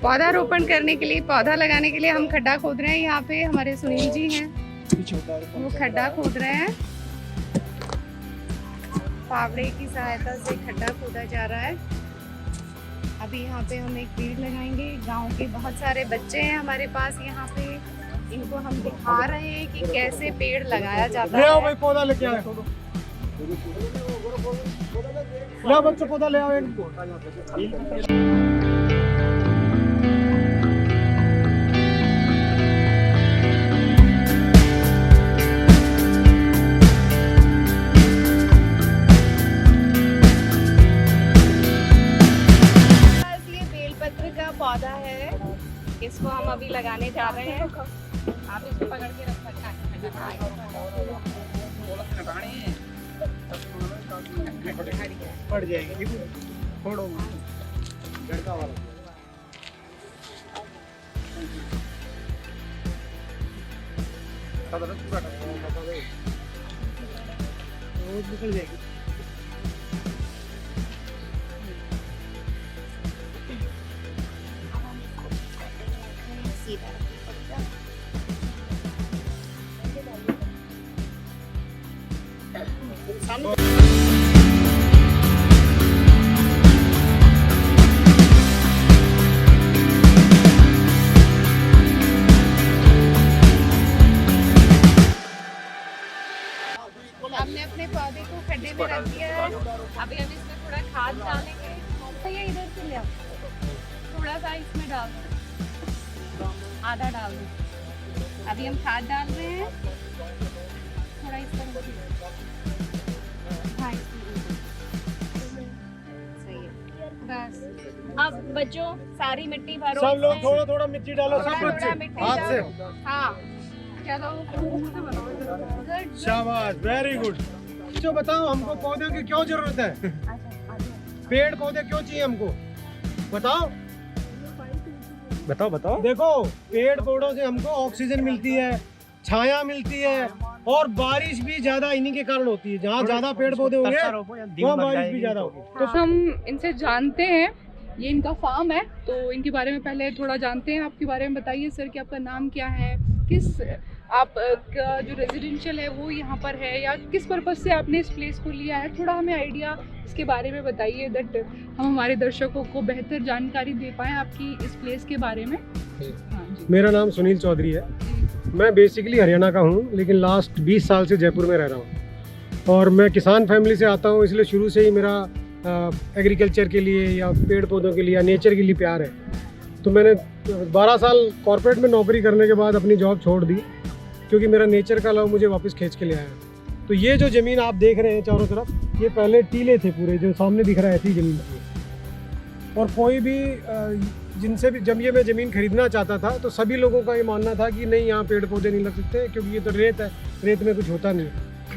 पौधारोपण करने के लिए, पौधा लगाने के लिए हम खड्डा खोद रहे हैं। यहाँ पे हमारे सुनील जी हैं, वो खड्डा खोद रहे हैं। फावड़े की सहायता से खड्डा खोदा जा रहा है। अभी यहाँ पे हम एक पेड़ लगाएंगे। गांव के बहुत सारे बच्चे हैं हमारे पास यहाँ पे, इनको हम दिखा रहे हैं कि कैसे पेड़ लगाया जाता है। ले आओ भाई, पौधा लेके आए। ले आओ बच्चों, पौधा ले आओ एक। ये बेलपत्र का पौधा है, इसको हम अभी लगाने जा रहे हैं। आप इसको पकड़ के रख सकते हैं। पड़ जाएगी, छोड़ो लड़का वाला। निकल जाएगी। हमने अपने पौधे को खड्डे में रख दिया है। अभी हम इसमें थोड़ा खाद डालेंगे। तो ये इधर से ले आओ, थोड़ा सा इसमें डाल दो, आधा डाल दो। अभी हम खाद डाल रहे हैं, थोड़ा इस तरह से। हाँ, सही है। बस अब बच्चों सारी मिट्टी भरो। सब लोग थोड़ा थोड़ा मिट्टी डालो, सब बच्चे हाथ से। हाँ चलो, शाबाश, वेरी गुड। जो बताओ हमको पौधे की क्यों जरूरत है? पेड़ पौधे क्यों चाहिए हमको? बताओ बताओ बताओ। देखो, पेड़ पौधों से हमको ऑक्सीजन मिलती है, छाया मिलती है, और बारिश भी ज्यादा इन्हीं के कारण होती है। जहाँ ज्यादा पेड़ पौधे होंगे वहाँ बारिश भी ज्यादा होगी। तो हम इनसे जानते हैं, ये इनका फार्म है, तो इनके बारे में पहले थोड़ा जानते हैं। आपके बारे में बताइए सर कि आपका नाम क्या है, किस आप का जो रेजिडेंशियल है वो यहाँ पर है, या किस पर्पज से आपने इस प्लेस को लिया है, थोड़ा हमें आइडिया इसके बारे में बताइए, दैट हम हमारे दर्शकों को बेहतर जानकारी दे पाएँ आपकी इस प्लेस के बारे में। हाँ जी। मेरा नाम सुनील चौधरी है। मैं बेसिकली हरियाणा का हूँ, लेकिन लास्ट 20 साल से जयपुर में रह रहा हूँ, और मैं किसान फैमिली से आता हूँ, इसलिए शुरू से ही मेरा एग्रीकल्चर के लिए या पेड़ पौधों के लिए या नेचर के लिए प्यार है। तो मैंने 12 साल कॉर्पोरेट में नौकरी करने के बाद अपनी जॉब छोड़ दी, क्योंकि मेरा नेचर का लव मुझे वापस खींच के ले आया। तो ये जो ज़मीन आप देख रहे हैं चारों तरफ, ये पहले टीले थे पूरे, जो सामने दिख रहा है ऐसी ज़मीन थी। और कोई भी जिनसे भी जब ये मैं ज़मीन खरीदना चाहता था, तो सभी लोगों का ये मानना था कि नहीं, यहाँ पेड़ पौधे नहीं लग सकते, क्योंकि ये तो रेत है, रेत में कुछ होता नहीं है।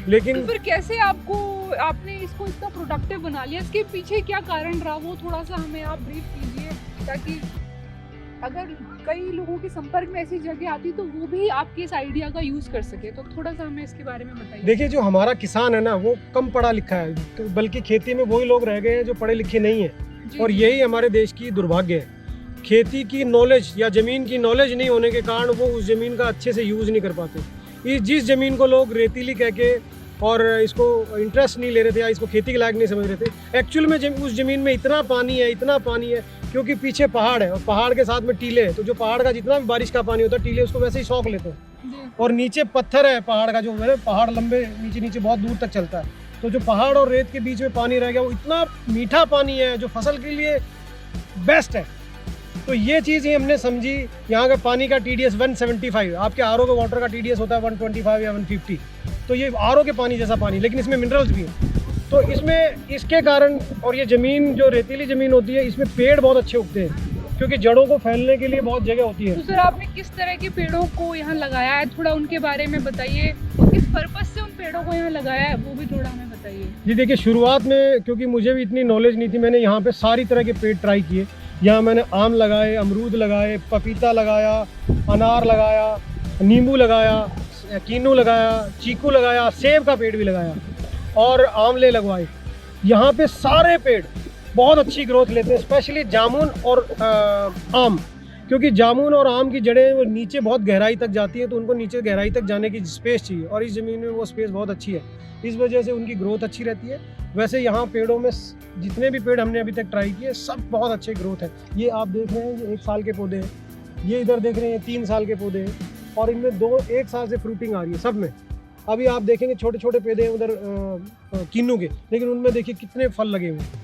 लेकिन तो फिर कैसे आपने इसको इतना प्रोडक्टिव बना लिया? इसके पीछे क्या कारण रहा, वो थोड़ा सा हमें आप ब्रीफ कीजिए, ताकि अगर कई लोगों के संपर्क में ऐसी जगह आती तो वो भी आपके इस आइडिया का यूज कर सके। तो थोड़ा सा हमें इसके बारे में बताइए। देखिए, जो हमारा किसान है ना, वो कम पढ़ा लिखा है, तो बल्कि खेती में वही लोग रह गए हैं जो पढ़े लिखे नहीं है, और यही हमारे देश की दुर्भाग्य है। खेती की नॉलेज या ज़मीन की नॉलेज नहीं होने के कारण वो उस ज़मीन का अच्छे से यूज़ नहीं कर पाते। जिस ज़मीन को लोग रेतीली कह के और इसको इंटरेस्ट नहीं ले रहे थे या इसको खेती के लायक नहीं समझ रहे थे, एक्चुअल में उस ज़मीन में इतना पानी है, क्योंकि पीछे पहाड़ है और पहाड़ के साथ में टीले हैं। तो जो पहाड़ का जितना भी बारिश का पानी होता है, टीले उसको वैसे ही सोख लेते हैं। और नीचे पत्थर है पहाड़ का, जो पहाड़ लंबे नीचे बहुत दूर तक चलता है। तो जो पहाड़ और रेत के बीच में पानी रह गया, वो इतना मीठा पानी है जो फसल के लिए बेस्ट है। तो ये चीज़ ही हमने समझी। यहाँ का पानी का TDS 175, आपके RO के वाटर का TDS होता है 125 या 150। तो ये RO के पानी जैसा पानी, लेकिन इसमें मिनरल्स भी हैं। तो इसमें इसके कारण, और ये ज़मीन जो रेतीली ज़मीन होती है, इसमें पेड़ बहुत अच्छे उगते हैं, क्योंकि जड़ों को फैलने के लिए बहुत जगह होती है। तो सर, आपने किस तरह के पेड़ों को यहाँ लगाया है, थोड़ा उनके बारे में बताइए, और किस पर्पज से उन पेड़ों को यहाँ लगाया है वो भी थोड़ा हमें बताइए। जी देखिए, शुरुआत में क्योंकि मुझे भी इतनी नॉलेज नहीं थी, मैंने यहाँ पे सारी तरह के पेड़ ट्राई किए। यहाँ मैंने आम लगाए, अमरूद लगाए, पपीता लगाया, अनार लगाया, नींबू लगाया, कीनू लगाया, चीकू लगाया, सेब का पेड़ भी लगाया और आंवले लगवाए। यहाँ पे सारे पेड़ बहुत अच्छी ग्रोथ लेते हैं, स्पेशली जामुन और आम। क्योंकि जामुन और आम की जड़ें वो नीचे बहुत गहराई तक जाती हैं, तो उनको नीचे गहराई तक जाने की स्पेस चाहिए, और इस ज़मीन में वो स्पेस बहुत अच्छी है, इस वजह से उनकी ग्रोथ अच्छी रहती है। वैसे यहाँ पेड़ों में जितने भी पेड़ हमने अभी तक ट्राई किए सब बहुत अच्छे ग्रोथ है। ये आप देख रहे हैं, ये 1 साल के पौधे हैं, ये इधर देख रहे हैं 3 साल के पौधे हैं, और इनमें 1 साल से फ्रूटिंग आ रही है सब में। अभी आप देखेंगे छोटे छोटे पौधे हैं उधर किन्नू के, लेकिन उनमें देखिए कितने फल लगे हुए हैं।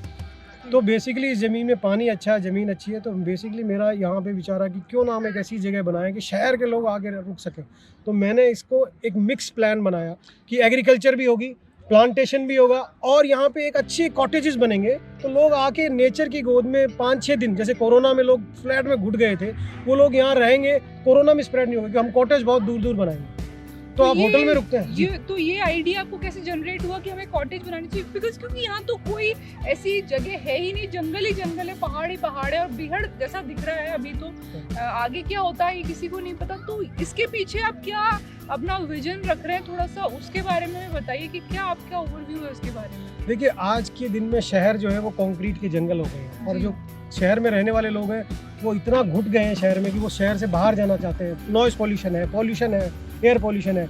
तो बेसिकली इस ज़मीन में पानी अच्छा है, ज़मीन अच्छी है, तो बेसिकली मेरा यहाँ पे विचार है कि क्यों ना हम एक ऐसी जगह बनाएं कि शहर के लोग आके रुक सकें। तो मैंने इसको एक मिक्स प्लान बनाया कि एग्रीकल्चर भी होगी, प्लांटेशन भी होगा, और यहाँ पे एक अच्छी कॉटेजेस बनेंगे, तो लोग आके नेचर की गोद में 5-6 दिन, जैसे कोरोना में लोग फ्लैट में घुट गए थे, वो लोग यहाँ रहेंगे, कोरोना में स्प्रेड नहीं होगा, क्योंकि हम कॉटेज बहुत दूर दूर बनाएंगे, तो आप होटल में रुकते हैं। ये आइडिया आपको कैसे जनरेट हुआ कि हमें कॉटेज बनानी चाहिए? बिकॉज क्योंकि यहाँ तो कोई ऐसी जगह है ही नहीं, जंगल ही जंगल है, पहाड़ ही पहाड़ है, और बिहड़ जैसा दिख रहा है अभी। तो आगे क्या होता है ये किसी को नहीं पता, तो इसके पीछे आप क्या अपना विजन रख रहे हैं, थोड़ा सा उसके बारे में बताइए कि क्या आपका ओवरव्यू है उसके बारे में। देखिए, आज के दिन में शहर जो है वो कंक्रीट के जंगल हो गए हैं, और जो शहर में रहने वाले लोग हैं वो इतना घुट गए हैं शहर में कि वो शहर से बाहर जाना चाहते हैं। नॉइस पॉल्यूशन है, एयर पॉल्यूशन है,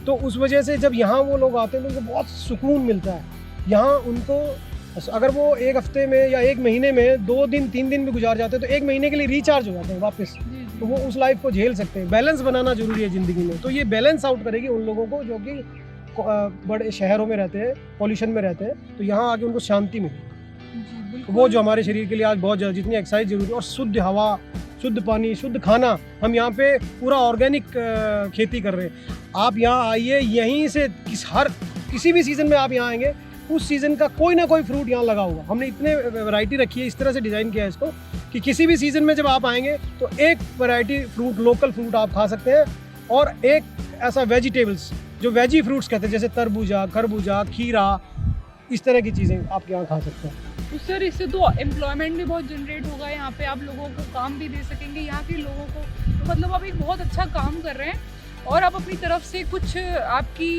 तो उस वजह से जब यहाँ वो लोग आते हैं तो उनको बहुत सुकून मिलता है। यहाँ उनको अगर वो 1 हफ्ते में या 1 महीने में 2 दिन 3 दिन भी गुजार जाते हैं तो 1 महीने के लिए रिचार्ज हो जाते हैं वापस, तो वो उस लाइफ को झेल सकते हैं। बैलेंस बनाना जरूरी है ज़िंदगी में, तो ये बैलेंस आउट करेगी उन लोगों को जो कि बड़े शहरों में रहते हैं, पॉल्यूशन में रहते हैं, तो यहाँ आके उनको शांति मिलेगी। वो जो हमारे शरीर के लिए आज बहुत ज़्यादा, जितनी एक्सरसाइज जरूरी है, और शुद्ध हवा, शुद्ध पानी, शुद्ध खाना, हम यहाँ पे पूरा ऑर्गेनिक खेती कर रहे हैं। आप यहाँ आइए, यहीं से किसी भी सीज़न में आप यहाँ आएंगे, उस सीज़न का कोई ना कोई फ्रूट यहाँ लगा होगा। हमने इतने वैरायटी रखी है, इस तरह से डिज़ाइन किया है इसको कि किसी भी सीज़न में जब आप आएंगे तो एक वैरायटी फ्रूट, लोकल फ्रूट आप खा सकते हैं, और एक ऐसा वेजिटेबल्स जो वेजी फ्रूट्स कहते हैं, जैसे तरबूजा, खरबूजा, खीरा, इस तरह की चीज़ें आप यहाँ खा सकते हैं। तो सर इससे तो एम्प्लॉयमेंट भी बहुत जनरेट होगा, यहाँ पे आप लोगों को काम भी दे सकेंगे, यहाँ के लोगों को। तो मतलब आप एक बहुत अच्छा काम कर रहे हैं, और आप अपनी तरफ से कुछ आपकी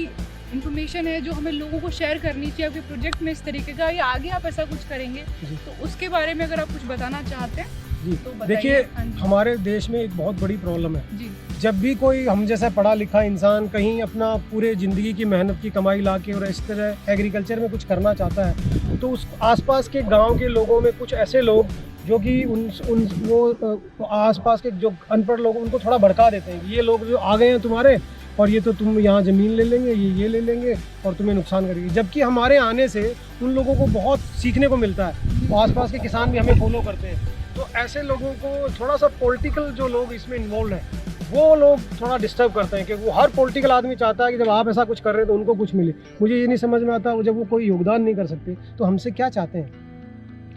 इन्फॉर्मेशन है जो हमें लोगों को शेयर करनी चाहिए आपके प्रोजेक्ट में इस तरीके का, या आगे आप ऐसा कुछ करेंगे, तो उसके बारे में अगर आप कुछ बताना चाहते हैं जी तो देखिए, हमारे देश में एक बहुत बड़ी प्रॉब्लम है जी। जब भी कोई हम जैसा पढ़ा लिखा इंसान कहीं अपना पूरे ज़िंदगी की मेहनत की कमाई ला के और इस तरह एग्रीकल्चर में कुछ करना चाहता है, तो उस आसपास के गांव के लोगों में कुछ ऐसे लोग जो कि वो आसपास के जो अनपढ़ लोग, उनको थोड़ा भड़का देते हैं कि ये लोग जो आ गए हैं तुम्हारे, और ये तो तुम यहाँ ज़मीन ले लेंगे, ये ले लेंगे और तुम्हें नुकसान करेंगे। जबकि हमारे आने से उन लोगों को बहुत सीखने को मिलता है, तो आसपास के किसान भी हमें फॉलो करते हैं। तो ऐसे लोगों को थोड़ा सा पॉलिटिकल जो लोग इसमें इन्वॉल्व हैं, वो लोग थोड़ा डिस्टर्ब करते हैं, क्योंकि वो हर पॉलिटिकल आदमी चाहता है कि जब आप ऐसा कुछ कर रहे हैं तो उनको कुछ मिले। मुझे ये नहीं समझ में आता, जब वो कोई योगदान नहीं कर सकते तो हमसे क्या चाहते हैं,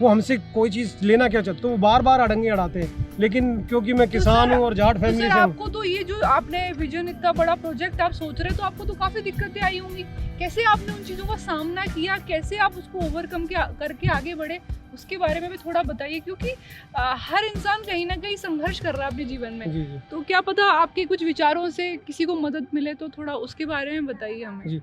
वो हमसे कोई चीज़ लेना क्या चाहते, तो वो बार बार अड़ंगे अड़ाते हैं। लेकिन क्योंकि मैं किसान हूँ और जाट फैमिली से हूँ। आपको तो ये जो आपने विजन, इतना बड़ा प्रोजेक्ट आप सोच रहे हैं, तो आपको तो काफ़ी दिक्कतें आई होंगी। कैसे आपने उन चीज़ों का सामना किया, कैसे आप उसको ओवरकम करके आगे बढ़े, उसके बारे में भी थोड़ा बताइए, क्योंकि हर इंसान कहीं ना कहीं संघर्ष कर रहा है अपने जीवन में। जी। तो क्या पता आपके कुछ विचारों से किसी को मदद मिले, तो थोड़ा उसके बारे में बताइए हमें। जी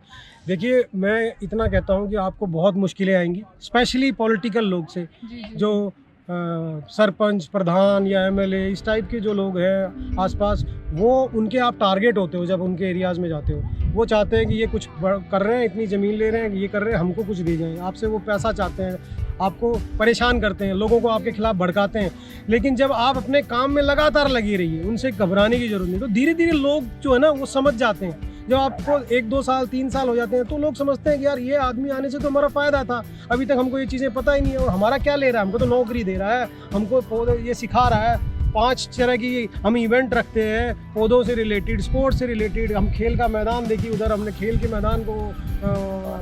देखिए, मैं इतना कहता हूँ कि आपको बहुत मुश्किलें आएंगी, स्पेशली पॉलिटिकल लोग से, जो सरपंच, प्रधान या एमएलए, इस टाइप के जो लोग हैं आसपास, वो उनके आप टारगेट होते हो जब उनके एरियाज़ में जाते हो। वो चाहते हैं कि ये कुछ कर रहे हैं, इतनी ज़मीन ले रहे हैं, ये कर रहे हैं, हमको कुछ दे जाएं। आपसे वो पैसा चाहते हैं, आपको परेशान करते हैं, लोगों को आपके खिलाफ भड़काते हैं। लेकिन जब आप अपने काम में लगातार लगी रहिए, उनसे घबराने की ज़रूरत नहीं। तो धीरे धीरे लोग जो है ना वो समझ जाते हैं। जब आपको 1-2 साल 3 साल हो जाते हैं तो लोग समझते हैं कि यार ये आदमी आने से तो हमारा फ़ायदा था, अभी तक हमको ये चीज़ें पता ही नहीं है, और हमारा क्या ले रहा है, हमको तो नौकरी दे रहा है, हमको पौधे ये सिखा रहा है। 5 तरह की हम इवेंट रखते हैं, पौधों से रिलेटेड, स्पोर्ट्स से रिलेटेड। हम खेल का मैदान देखिए, उधर हमने खेल के मैदान को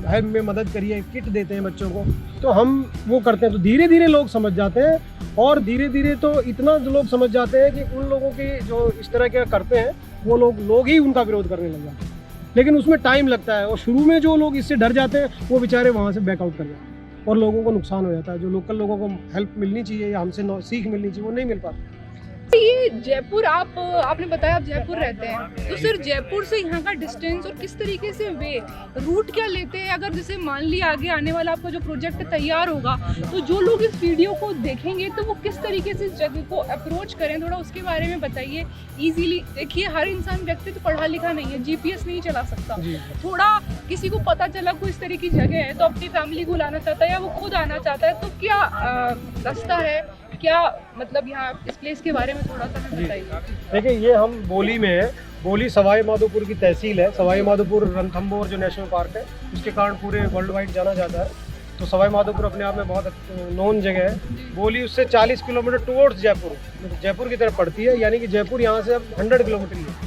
हेल्प में मदद करी है, किट देते हैं बच्चों को, तो हम वो करते हैं। तो धीरे धीरे लोग समझ जाते हैं, और धीरे धीरे तो इतना लोग समझ जाते हैं कि उन लोगों की जो इस तरह के करते हैं वो लोग ही उनका विरोध करने लग जाते हैं। लेकिन उसमें टाइम लगता है, और शुरू में जो लोग इससे डर जाते हैं वो बेचारे वहाँ से बैकआउट कर जाते हैं, और लोगों को नुकसान हो जाता है। जो लोकल लोगों को हेल्प मिलनी चाहिए या हमसे सीख मिलनी चाहिए, वो नहीं मिल पाती। ये जयपुर आपने बताया आप जयपुर रहते हैं, तो सर जयपुर से यहाँ का डिस्टेंस और किस तरीके से वे रूट क्या लेते हैं? अगर जैसे मान लिया आगे आने वाला आपका जो प्रोजेक्ट तैयार होगा, तो जो लोग इस वीडियो को देखेंगे तो वो किस तरीके से इस जगह को अप्रोच करें, थोड़ा उसके बारे में बताइए। इजीली देखिए, हर इंसान व्यक्ति तो पढ़ा लिखा नहीं है, GPS नहीं चला सकता। थोड़ा किसी को पता चला कोई इस तरह की जगह है तो अपनी फैमिली को लाना चाहता है या वो खुद आना चाहता है, तो क्या रास्ता है, क्या मतलब यहाँ इस प्लेस के बारे में थोड़ा सा हमें बताइए। देखिए, ये हम बोली में है। बोली सवाई माधोपुर की तहसील है। सवाई माधोपुर रणथंभौर जो नेशनल पार्क है, उसके कारण पूरे वर्ल्ड वाइड जाना जाता है। तो सवाई माधोपुर अपने आप में बहुत नोन जगह है। बोली उससे 40 किलोमीटर टुवर्ड्स जयपुर, मतलब जयपुर की तरफ पड़ती है, यानी कि जयपुर यहाँ से अब 100 किलोमीटर ही है।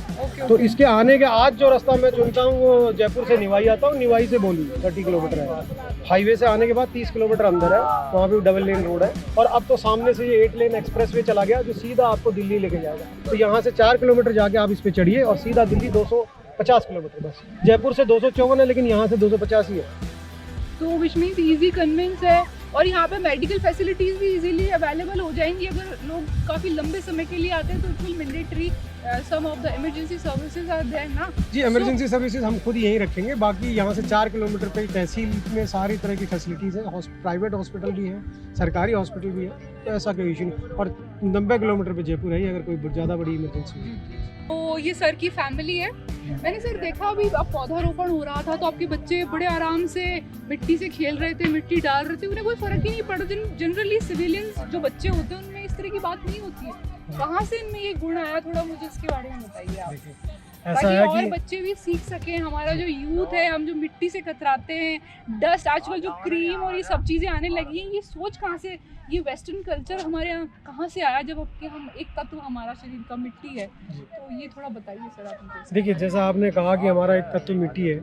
तो इसके आने के आज जो रास्ता मैं चुनता हूँ वो जयपुर से निवाई आता हूँ, निवाई से बोली 30 किलोमीटर है। हाईवे से आने के बाद 30 किलोमीटर अंदर है, वहाँ पे डबल लेन रोड है। और अब तो सामने से ये 8 लेन एक्सप्रेस वे चला गया जो सीधा आपको दिल्ली लेके जाएगा। तो यहाँ से 4 किलोमीटर जाके आप इस पे चढ़िए और सीधा दिल्ली 250 किलोमीटर बस। जयपुर से 254 है, लेकिन यहाँ से 250 ही है। तो विच मीन्स ईजी कन्वेंस है, और यहाँ पे मेडिकल फैसिलिटीज़ भी इजीली अवेलेबल हो जाएंगी। अगर लोग काफ़ी लंबे समय के लिए आते हैं तो it will mandatory some of the emergency services are there ना जी। इमरजेंसी सर्विसेज हम खुद यहीं रखेंगे। बाकी यहाँ से 4 किलोमीटर पे तहसील में सारी तरह की फैसिलिटीज़ है। प्राइवेट हॉस्पिटल भी है, सरकारी हॉस्पिटल भी है, तो ऐसा कोई इशू नहीं। और 90 किलोमीटर पे जयपुर है अगर कोई ज़्यादा बड़ी इमरजेंसी है। तो ये सर की फैमिली है। मैंने सर देखा अभी अब पौधारोपण हो रहा था तो आपके बच्चे बड़े आराम से मिट्टी से खेल रहे थे, मिट्टी डाल रहे थे, उन्हें कोई फर्क ही नहीं पड़ा। जनरली सिविलियंस जो बच्चे होते हैं उनमें इस तरह की बात नहीं होती है। कहाँ से इनमें ये गुण आया, थोड़ा मुझे इसके बारे में बताइए आप, ऐसा ताकि है और कि बच्चे भी सीख सकें। हमारा जो यूथ है, हम जो मिट्टी से कतराते हैं, डस्ट, आजकल जो क्रीम और ये सब चीज़ें आने लगी हैं, ये सोच कहाँ से, ये वेस्टर्न कल्चर हमारे यहाँ कहाँ से आया, जब आपके हम एक तत्व हमारा शरीर का मिट्टी है। तो ये थोड़ा बताइए सर आप मुझे। देखिए, जैसा आपने कहा कि हमारा एक तत्व मिट्टी है,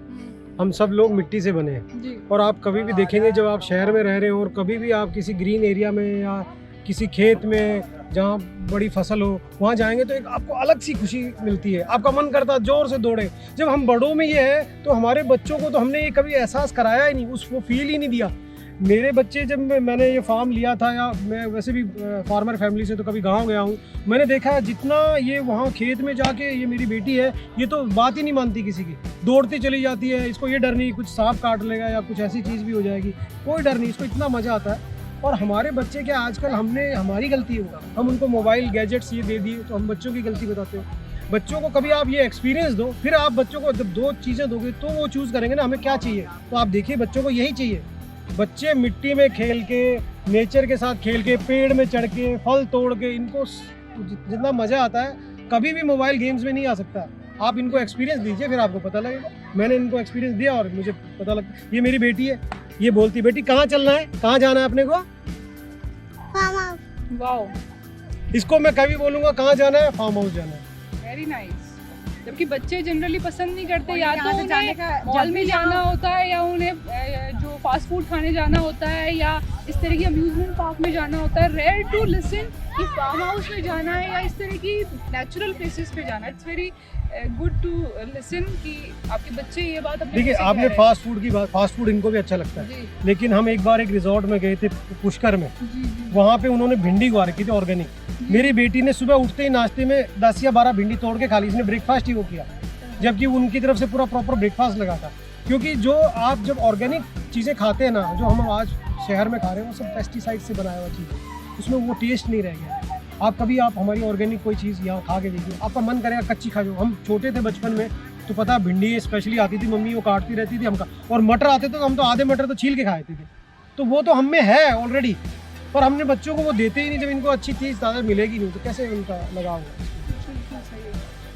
हम सब लोग मिट्टी से बने हैं। जी। और आप कभी भी देखेंगे जब आप शहर में रह रहे हो और कभी भी आप किसी ग्रीन एरिया में या किसी खेत में जहाँ बड़ी फसल हो वहाँ जाएंगे तो एक आपको अलग सी खुशी मिलती है। आपका मन करता है जोर से दौड़े। जब हम बड़ों में ये है तो हमारे बच्चों को तो हमने ये कभी एहसास कराया ही नहीं, वो फील ही नहीं दिया। मेरे बच्चे जब मैंने ये फार्म लिया था, या मैं वैसे भी फार्मर फैमिली से तो कभी गांव गया हूँ, मैंने देखा जितना ये वहाँ खेत में जाके, ये मेरी बेटी है, ये तो बात ही नहीं मानती किसी की, दौड़ती चली जाती है। इसको ये डर नहीं कुछ सांप काट लेगा या कुछ ऐसी चीज़ भी हो जाएगी, कोई डर नहीं, इसको इतना मज़ा आता है। और हमारे बच्चे क्या आजकल हमारी गलती है, हम उनको मोबाइल गैजेट्स ये दे दिए तो हम बच्चों की गलती बताते हैं। बच्चों को कभी आप ये एक्सपीरियंस दो, फिर आप बच्चों को जब 2 चीज़ें दोगे तो वो चूज़ करेंगे ना हमें क्या चाहिए। तो आप देखिए, बच्चों को यही चाहिए। बच्चे मिट्टी में खेल के, नेचर के साथ खेल के, पेड़ में चढ़ के, फल तोड़ के, इनको जितना मज़ा आता है कभी भी मोबाइल गेम्स में नहीं आ सकता। आप इनको एक्सपीरियंस दीजिए, फिर आपको पता लगेगा। मैंने इनको एक्सपीरियंस दिया और मुझे पता लगता। ये मेरी बेटी है, ये बोलती, बेटी कहाँ चलना है, कहाँ जाना है अपने को? वाओ। इसको मैं कभी बोलूँगा कहाँ जाना है, फार्म हाउस जाना है। Very nice. जबकि बच्चे जनरली पसंद नहीं करते, या तो उन्हें मॉल में जाना होता है, या उन्हें जो फास्ट फूड खाने जाना होता है, या इस तरह की अम्यूजमेंट पार्क में जाना होता है। रेयर टू लिसन कि फार्म हाउस में जाना है या इस तरह की नेचुरल प्लेसेस पे जाना है। It's very good to listen कि आपके बच्चे ये बात अपने। देखिए, आपने फास्ट फूड की बात, फास्ट फूड इनको भी अच्छा लगता है, लेकिन हम एक बार एक रिजॉर्ट में गए थे पुष्कर में, वहाँ पे उन्होंने भिंडी उगा रखी थी ऑर्गेनिक। मेरी बेटी ने सुबह उठते ही नाश्ते में 10 या 12 भिंडी तोड़ के खा ली, इसने ब्रेकफास्ट ही वो किया, जबकि उनकी तरफ से पूरा प्रॉपर ब्रेकफास्ट लगा था। क्योंकि जो आप जब ऑर्गेनिक चीज़ें खाते हैं ना, जो हम आज शहर में खा रहे हैं, वो सब पेस्टिसाइड से बनाया हुआ चीज़ है, उसमें वो टेस्ट नहीं रह गया। आप हमारी ऑर्गेनिक कोई चीज़ यहाँ खा के देखिए, आपका मन करेगा कच्ची खा जाओ। हम छोटे थे बचपन में तो पता, भिंडी स्पेशली आती थी, मम्मी वो काटती रहती थी हमका, और मटर आते थे तो हम तो आधे मटर तो छील के खाते थे। तो वो तो हम में है ऑलरेडी, पर हमने बच्चों को वो देते ही नहीं। जब इनको अच्छी चीज़ ज़्यादा मिलेगी नहीं तो कैसे उनका लगाव होगा।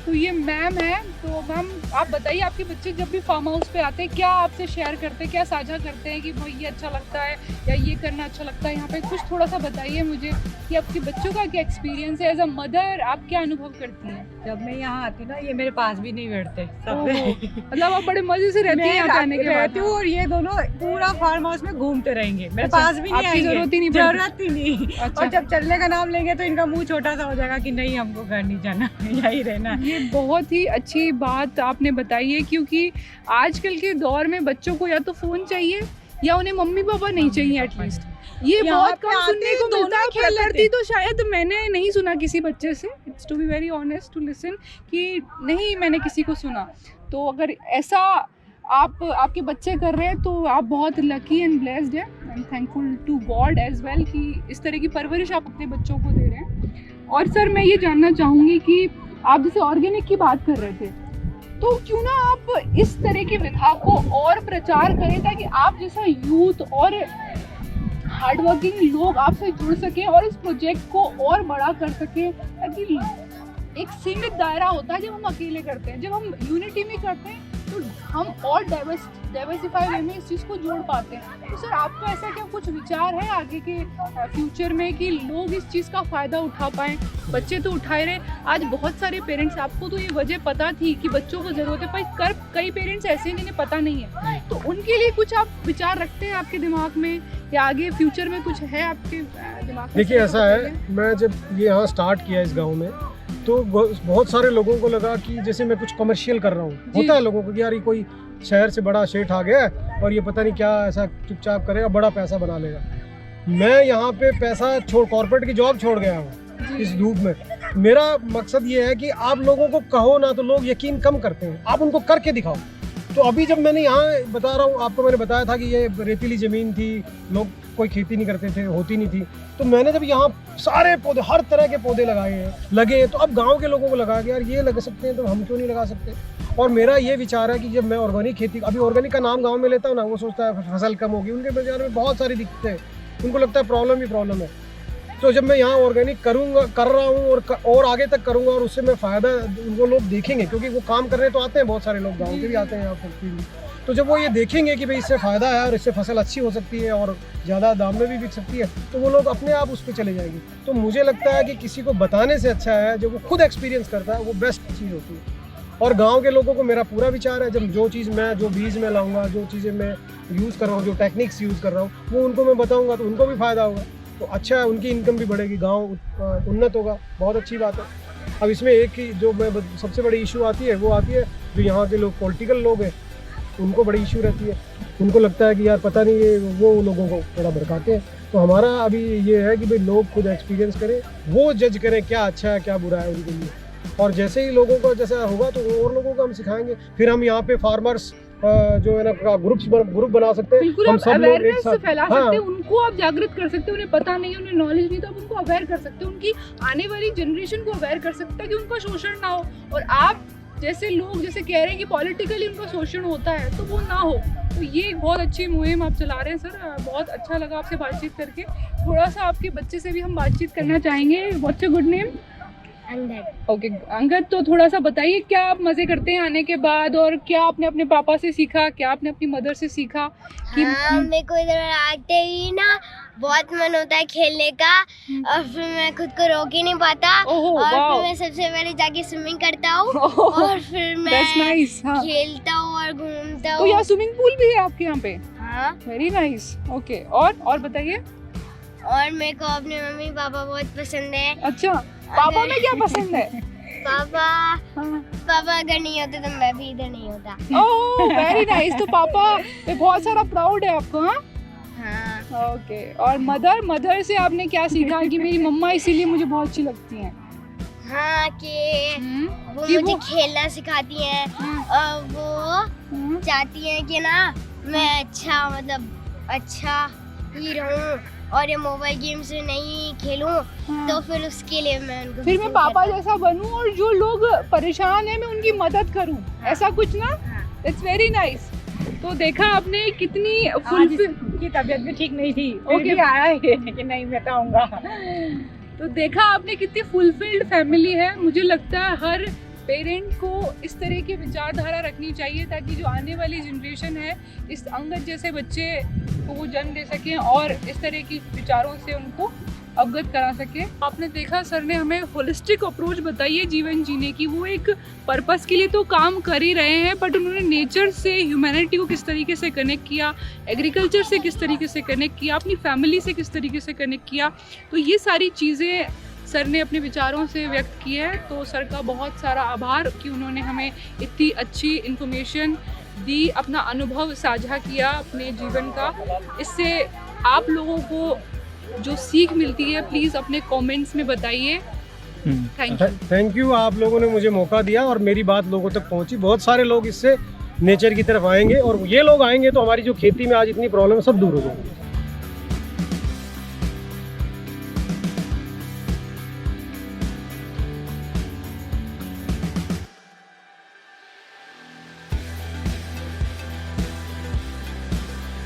तो ये मैम है, तो मैम आप बताइए, आपके बच्चे जब भी फार्म हाउस पे आते हैं क्या आपसे शेयर करते हैं, क्या साझा करते हैं कि भाई ये अच्छा लगता है या ये करना अच्छा लगता है यहाँ पे? कुछ थोड़ा सा बताइए मुझे कि आपके बच्चों का क्या एक्सपीरियंस है, एज अ मदर आप क्या अनुभव करती हैं? जब मैं यहाँ आती ना, ये मेरे पास भी नहीं बैठते सब। मतलब आप बड़े मजे से रहती हैं यहाँ आने के बाद? रहती हूँ, और ये दोनों पूरा फार्म हाउस में घूमते रहेंगे, मेरे पास भी नहीं आएंगे, जरूरत ही नहीं, जरूरत ही नहीं। और जब चलने का नाम लेंगे तो इनका मुंह छोटा सा हो जाएगा कि नहीं, हमको घर नहीं जाना, यही रहना। ये बहुत ही अच्छी बात आपने बताई है, क्योंकि आजकल के दौर में बच्चों को या तो फ़ोन चाहिए या उन्हें मम्मी पापा नहीं चाहिए एटलीस्ट। ये यहाँ बहुत पे कम आते सुनने हैं, को मिलता दोनों है। खेल लेते प्रकृति हैं। तो शायद मैंने नहीं सुना किसी बच्चे से, it's to be very honest to listen, कि नहीं मैंने किसी को सुना। तो अगर ऐसा आपके बच्चे कर रहे हैं तो आप बहुत लकी एंड ब्लेस्ड हैं, I am thankful to God as well कि इस तरह की परवरिश आप अपने बच्चों को दे रहे हैं। और सर मैं ये जानना चाहूँगी कि आप जैसे ऑर्गेनिक की बात कर रहे थे, तो क्यों ना आप इस तरह की विधा को और प्रचार करें ताकि आप जैसा यूथ और हार्डवर्किंग लोग आपसे जुड़ सकें और इस प्रोजेक्ट को और बड़ा कर सकें, ताकि एक सीमित दायरा होता है जब हम अकेले करते हैं, जब हम यूनिटी में करते हैं तो हम और डाइवर्सिफाई वे में इस चीज़ को जोड़ पाते हैं। तो सर आपका ऐसा क्या कुछ विचार है आगे के फ्यूचर में कि लोग इस चीज़ का फ़ायदा उठा पाएँ? बच्चे तो उठाए रहे, आज बहुत सारे पेरेंट्स, आपको तो ये वजह पता थी कि बच्चों को ज़रूरत है, पर कई पेरेंट्स ऐसे हैं जिन्हें पता नहीं है, तो उनके लिए कुछ आप विचार रखते हैं आपके दिमाग में, या आगे फ्यूचर में कुछ है आपके दिमाग में? देखिए ऐसा है, मैं जब ये यहाँ स्टार्ट किया इस गांव में तो बहुत सारे लोगों को लगा कि जैसे मैं कुछ कमर्शियल कर रहा हूँ। होता है लोगों को कि यार ये कोई शहर से बड़ा सेठ आ गया है और ये पता नहीं क्या ऐसा चुपचाप करेगा, बड़ा पैसा बना लेगा। मैं यहाँ पे पैसा छोड़, कॉर्पोरेट की जॉब छोड़ गया हूँ इस धूप में। मेरा मकसद ये है कि आप लोगों को कहो ना तो लोग यकीन कम करते हैं, आप उनको करके दिखाओ। तो अभी जब मैंने यहाँ बता रहा हूँ आपको, मैंने बताया था कि ये रेतीली ज़मीन थी, लोग कोई खेती नहीं करते थे, होती नहीं थी, तो मैंने जब यहाँ सारे पौधे, हर तरह के पौधे लगे हैं, तो अब गांव के लोगों को लगा कि यार ये लगा सकते हैं तो हम क्यों नहीं लगा सकते। और मेरा ये विचार है कि जब मैं ऑर्गेनिक खेती, अभी ऑर्गेनिक का नाम गाँव में लेता हूँ ना, वो सोचता है फसल कम होगी, उनके बाजार में बहुत सारी दिक्कतें हैं, उनको लगता है प्रॉब्लम ही प्रॉब्लम है। तो जब मैं यहाँ ऑर्गेनिक कर रहा हूँ और आगे तक करूँगा और उससे मैं फ़ायदा उनको लोग देखेंगे, क्योंकि वो काम करने तो आते हैं, बहुत सारे लोग गाँव के भी आते हैं यहाँ फैक्ट्री में। तो जब वो ये देखेंगे कि भाई इससे फ़ायदा है और इससे फसल अच्छी हो सकती है और ज़्यादा दाम में भी बिक सकती है, तो वो लोग अपने आप उस पर चले जाएंगे। तो मुझे लगता है कि किसी को बताने से अच्छा है जब वो खुद एक्सपीरियंस करता है, वो बेस्ट चीज़ होती है। और गाँव के लोगों को मेरा पूरा विचार है, जब जो बीज मैं लाऊँगा, जो चीज़ें मैं यूज़ कर रहा हूँ, जो टेक्निक्स यूज़ कर रहा हूँ, वो उनको मैं बताऊँगा तो उनको भी फ़ायदा होगा, तो अच्छा है, उनकी इनकम भी बढ़ेगी, गांव उन्नत होगा, बहुत अच्छी बात है। अब इसमें एक ही जो सबसे बड़ी इशू आती है, वो आती है जो यहाँ के लोग पॉलिटिकल लोग हैं, उनको बड़ी इशू रहती है। उनको लगता है कि यार पता नहीं ये वो लोगों को थोड़ा भड़काते हैं। तो हमारा अभी ये है कि भाई लोग खुद एक्सपीरियंस करें, वो जज करें क्या अच्छा है क्या बुरा है उनके लिए, और जैसे ही लोगों को जैसा होगा तो और लोगों को हम सिखाएंगे। फिर हम यहाँ पे फार्मर्स जो है ना ग्रुप बना सकते हैं, बिल्कुल, हम आप सब लोग एक अवेयरनेस साथ फैला हाँ, सकते हैं, उनको आप जागृत कर सकते हैं, उन्हें पता नहीं है, उन्हें नॉलेज नहीं, तो आप उनको अवेयर कर सकते हैं, उनकी आने वाली जनरेशन को अवेयर कर सकते हैं कि उनका शोषण ना हो। और आप जैसे लोग जैसे कह रहे हैं कि पॉलिटिकली उनका शोषण होता है, तो वो ना हो। तो ये एक बहुत अच्छी मुहिम आप चला रहे हैं सर, बहुत अच्छा लगा आपसे बातचीत करके। थोड़ा सा आपके बच्चे से भी हम बातचीत करना चाहेंगे। What's your good name? Okay Angad, तो थोड़ा सा बताइए क्या आप मजे करते हैं आने के बाद, और क्या आपने अपने पापा से सीखा, क्या आपने अपनी मदर से सीखा? कि मेरे को इधर आते ही ना बहुत मन होता है खेलने का, और फिर मैं खुद को रोक ही नहीं पाता, और फिर मैं सबसे पहले जाके स्विमिंग करता हूँ, और फिर मैं खेलता हूँ और घूमता हूँ। तो यहाँ स्विमिंग पूल भी है आपके यहाँ पे? हाँ, वेरी नाइस। ओके, और बताइए। और मेरे को अपने मम्मी पापा बहुत पसंद है। अच्छा, पापा में क्या पसंद है? पापा अगर नहीं होते तो मैं भी इधर नहीं होता। Oh very nice. तो पापा पे बहुत सारा प्राउड है आपको? हाँ। ओके, और मदर से आपने क्या सीखा कि मेरी मम्मा इसीलिए मुझे बहुत अच्छी लगती हैं? हाँ, कि वो मुझे खेलना सिखाती हैं, और वो चाहती हैं कि ना मैं अच्छा ही रहूं और ये मोबाइल गेम से नहीं खेलूं, तो फिर उसके लिए मैं उनको फिर मैं पापा जैसा बनूं और जो लोग परेशान हैं मैं उनकी मदद करूं, ऐसा कुछ ना? It's very nice. तो देखा आपने कितनी की तबीयत भी ठीक नहीं थी, ओके आया है कि नहीं मैं बताऊंगा। तो देखा आपने कितनी फुलफिल्ड फैमिली है। मुझे लगता है हर पेरेंट को इस तरह की विचारधारा रखनी चाहिए, ताकि जो आने वाली जनरेशन है इस अंगद जैसे बच्चे को वो जन्म दे सकें और इस तरह की विचारों से उनको अवगत करा सके। आपने देखा सर ने हमें होलिस्टिक अप्रोच बताई है जीवन जीने की। वो एक पर्पस के लिए तो काम कर ही रहे हैं, बट उन्होंने नेचर से ह्यूमैनिटी को किस तरीके से कनेक्ट किया, एग्रीकल्चर से किस तरीके से कनेक्ट किया, अपनी फैमिली से किस तरीके से कनेक्ट किया, तो ये सारी चीज़ें सर ने अपने विचारों से व्यक्त की है। तो सर का बहुत सारा आभार कि उन्होंने हमें इतनी अच्छी इन्फॉर्मेशन दी, अपना अनुभव साझा किया अपने जीवन का। इससे आप लोगों को जो सीख मिलती है प्लीज़ अपने कमेंट्स में बताइए। Thank you. थैंक यू, आप लोगों ने मुझे मौका दिया और मेरी बात लोगों तक पहुंची। बहुत सारे लोग इससे नेचर की तरफ आएंगे और ये लोग आएंगे तो हमारी जो खेती में आज इतनी प्रॉब्लम सब दूर हो जाएंगी।